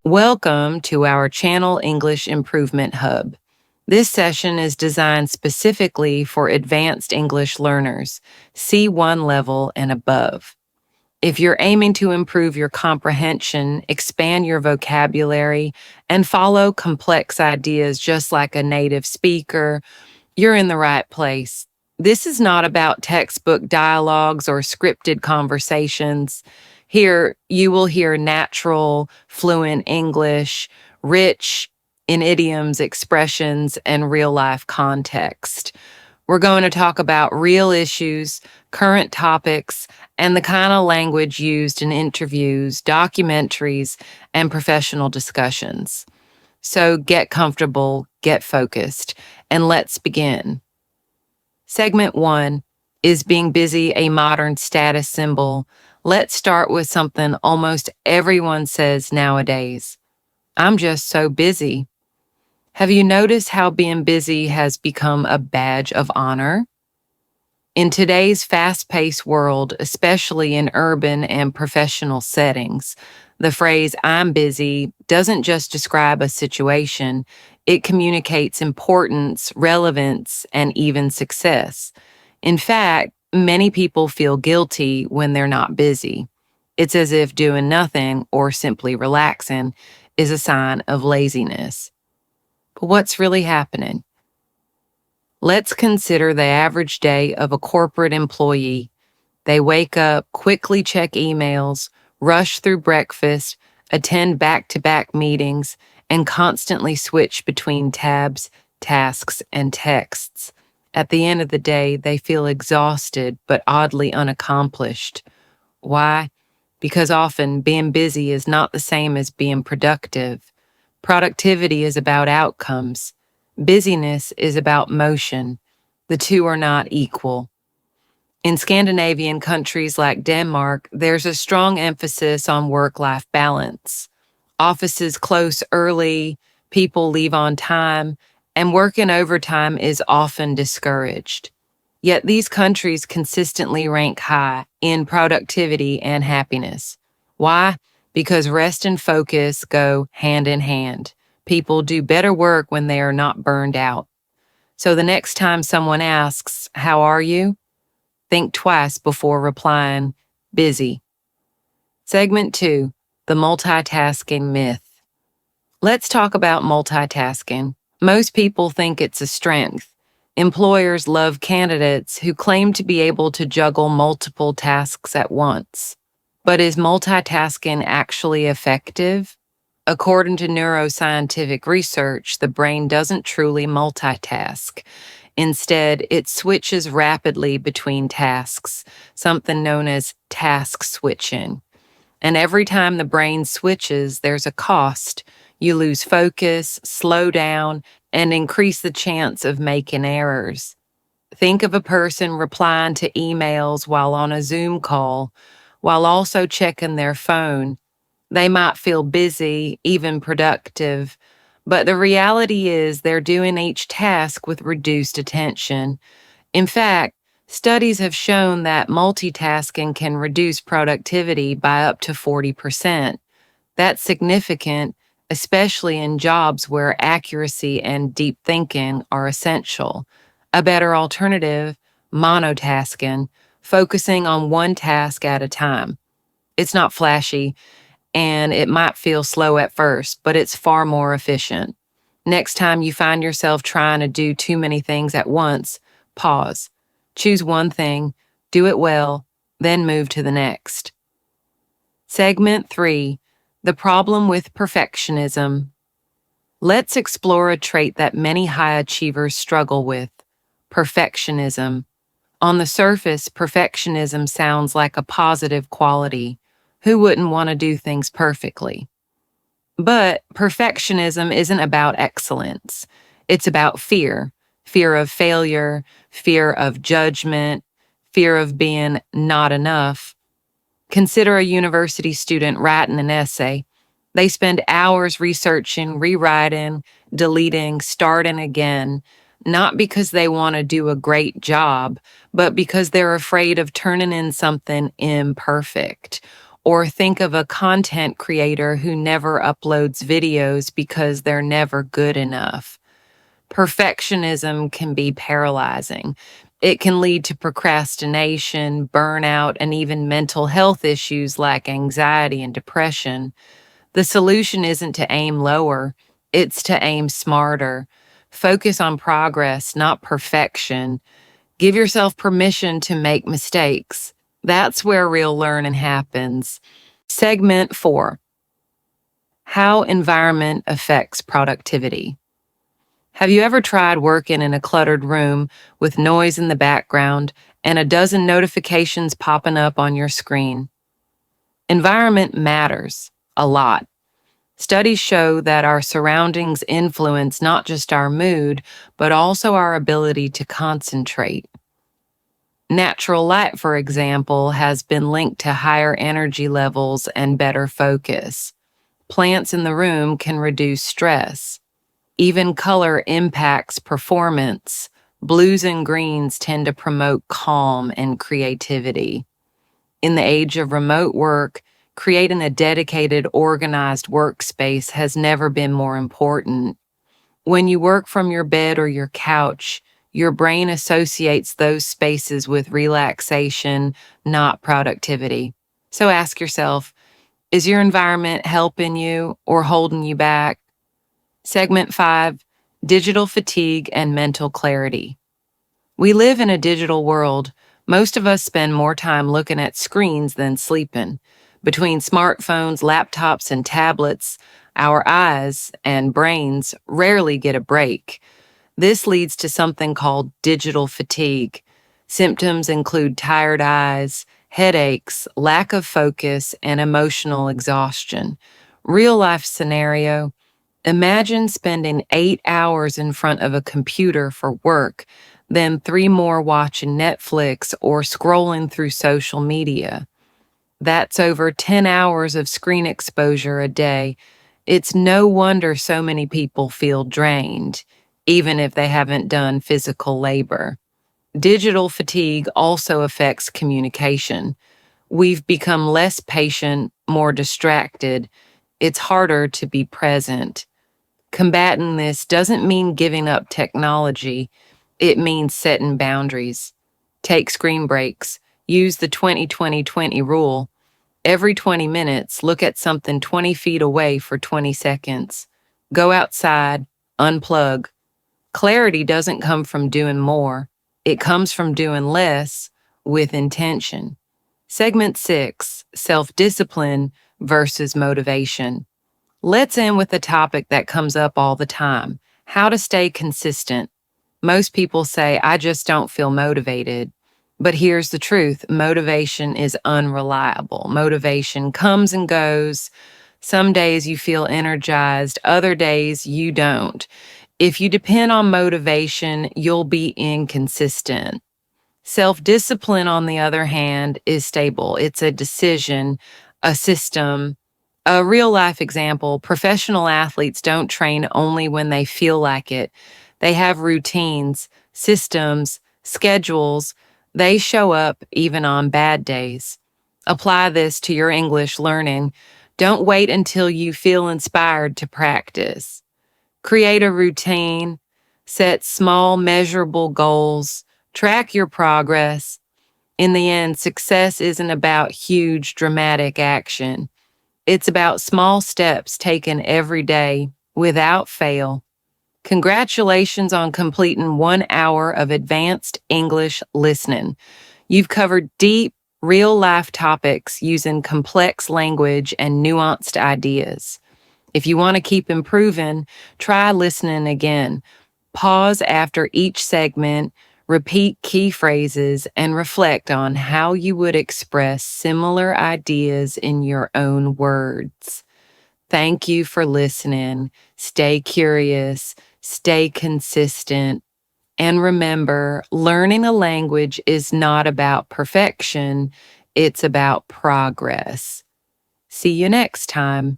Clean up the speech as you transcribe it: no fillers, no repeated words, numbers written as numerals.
Welcome to our Channel English Improvement Hub. This session is designed specifically for advanced English learners, C1 level and above. If you're aiming to improve your comprehension, expand your vocabulary, and follow complex ideas just like a native speaker, you're in the right place. This is not about textbook dialogues or scripted conversations. Here, you will hear natural, fluent English, rich in idioms, expressions, and real life context. We're going to talk about real issues, current topics, and the kind of language used in interviews, documentaries, and professional discussions. So get comfortable, get focused, and let's begin. Segment 1, is being busy a modern status symbol? Let's start with something almost everyone says nowadays. I'm just so busy. Have you noticed how being busy has become a badge of honor? In today's fast-paced world, especially in urban and professional settings, the phrase "I'm busy" doesn't just describe a situation, it communicates importance, relevance, and even success. In fact, many people feel guilty when they're not busy. It's as if doing nothing or simply relaxing is a sign of laziness. But what's really happening? Let's consider the average day of a corporate employee. They wake up, quickly check emails, rush through breakfast, attend back-to-back meetings, and constantly switch between tabs, tasks, and texts. At the end of the day, they feel exhausted but oddly unaccomplished. Why? Because often being busy is not the same as being productive. Productivity is about outcomes. Busyness is about motion. The two are not equal. In Scandinavian countries like Denmark, there's a strong emphasis on work-life balance. Offices close early, people leave on time, and working overtime is often discouraged. Yet these countries consistently rank high in productivity and happiness. Why? Because rest and focus go hand in hand. People do better work when they are not burned out. So the next time someone asks, "How are you?" think twice before replying, "Busy." Segment 2, the multitasking myth. Let's talk about multitasking. Most people think it's a strength. Employers love candidates who claim to be able to juggle multiple tasks at once. But is multitasking actually effective? According to neuroscientific research, the brain doesn't truly multitask. Instead, it switches rapidly between tasks, something known as task switching. And every time the brain switches, there's a cost. You lose focus, slow down, and increase the chance of making errors. Think of a person replying to emails while on a Zoom call, while also checking their phone. They might feel busy, even productive, but the reality is they're doing each task with reduced attention. In fact, studies have shown that multitasking can reduce productivity by up to 40%. That's significant, especially in jobs where accuracy and deep thinking are essential. A better alternative, monotasking, focusing on one task at a time. It's not flashy, and it might feel slow at first, but it's far more efficient. Next time you find yourself trying to do too many things at once, pause. Choose one thing, do it well, then move to the next. Segment 3, the problem with perfectionism. Let's explore a trait that many high achievers struggle with, perfectionism. On the surface, perfectionism sounds like a positive quality. Who wouldn't want to do things perfectly? But perfectionism isn't about excellence. It's about fear. Fear of failure, fear of judgment, fear of being not enough. Consider a university student writing an essay. They spend hours researching, rewriting, deleting, starting again, not because they want to do a great job, but because they're afraid of turning in something imperfect. Or think of a content creator who never uploads videos because they're never good enough. Perfectionism can be paralyzing. It can lead to procrastination, burnout, and even mental health issues like anxiety and depression. The solution isn't to aim lower, it's to aim smarter. Focus on progress, not perfection. Give yourself permission to make mistakes. That's where real learning happens. Segment 4: How environment affects productivity. Have you ever tried working in a cluttered room with noise in the background and a dozen notifications popping up on your screen? Environment matters a lot. Studies show that our surroundings influence not just our mood, but also our ability to concentrate. Natural light, for example, has been linked to higher energy levels and better focus. Plants in the room can reduce stress. Even color impacts performance. Blues and greens tend to promote calm and creativity. In the age of remote work, creating a dedicated, organized workspace has never been more important. When you work from your bed or your couch, your brain associates those spaces with relaxation, not productivity. So ask yourself, is your environment helping you or holding you back? Segment 5: Digital fatigue and mental clarity. We live in a digital world. Most of us spend more time looking at screens than sleeping. Between smartphones, laptops, and tablets, our eyes and brains rarely get a break. This leads to something called digital fatigue. Symptoms include tired eyes, headaches, lack of focus, and emotional exhaustion. Real life scenario: imagine spending 8 hours in front of a computer for work, then 3 more watching Netflix or scrolling through social media. That's over 10 hours of screen exposure a day. It's no wonder so many people feel drained, even if they haven't done physical labor. Digital fatigue also affects communication. We've become less patient, more distracted. It's harder to be present. Combating this doesn't mean giving up technology. It means setting boundaries. Take screen breaks. Use the 20-20-20 rule. Every 20 minutes, look at something 20 feet away for 20 seconds. Go outside, unplug. Clarity doesn't come from doing more. It comes from doing less with intention. Segment 6: Self-discipline versus motivation. Let's end with a topic that comes up all the time: how to stay consistent. Most people say, I just don't feel motivated. But here's the truth: motivation is unreliable. Motivation comes and goes. Some days you feel energized, other days you don't. If you depend on motivation, you'll be inconsistent. Self-discipline, on the other hand, is stable. It's a decision, a system. A real life example: professional athletes don't train only when they feel like it. They have routines, systems, schedules. They show up even on bad days. Apply this to your English learning. Don't wait until you feel inspired to practice. Create a routine, set small, measurable goals, track your progress. In the end, success isn't about huge, dramatic action. It's about small steps taken every day without fail. Congratulations on completing 1 hour of advanced English listening. You've covered deep, real-life topics using complex language and nuanced ideas. If you want to keep improving, try listening again. Pause after each segment, repeat key phrases, and reflect on how you would express similar ideas in your own words. Thank you for listening. Stay curious, stay consistent, and remember, learning a language is not about perfection, it's about progress. See you next time.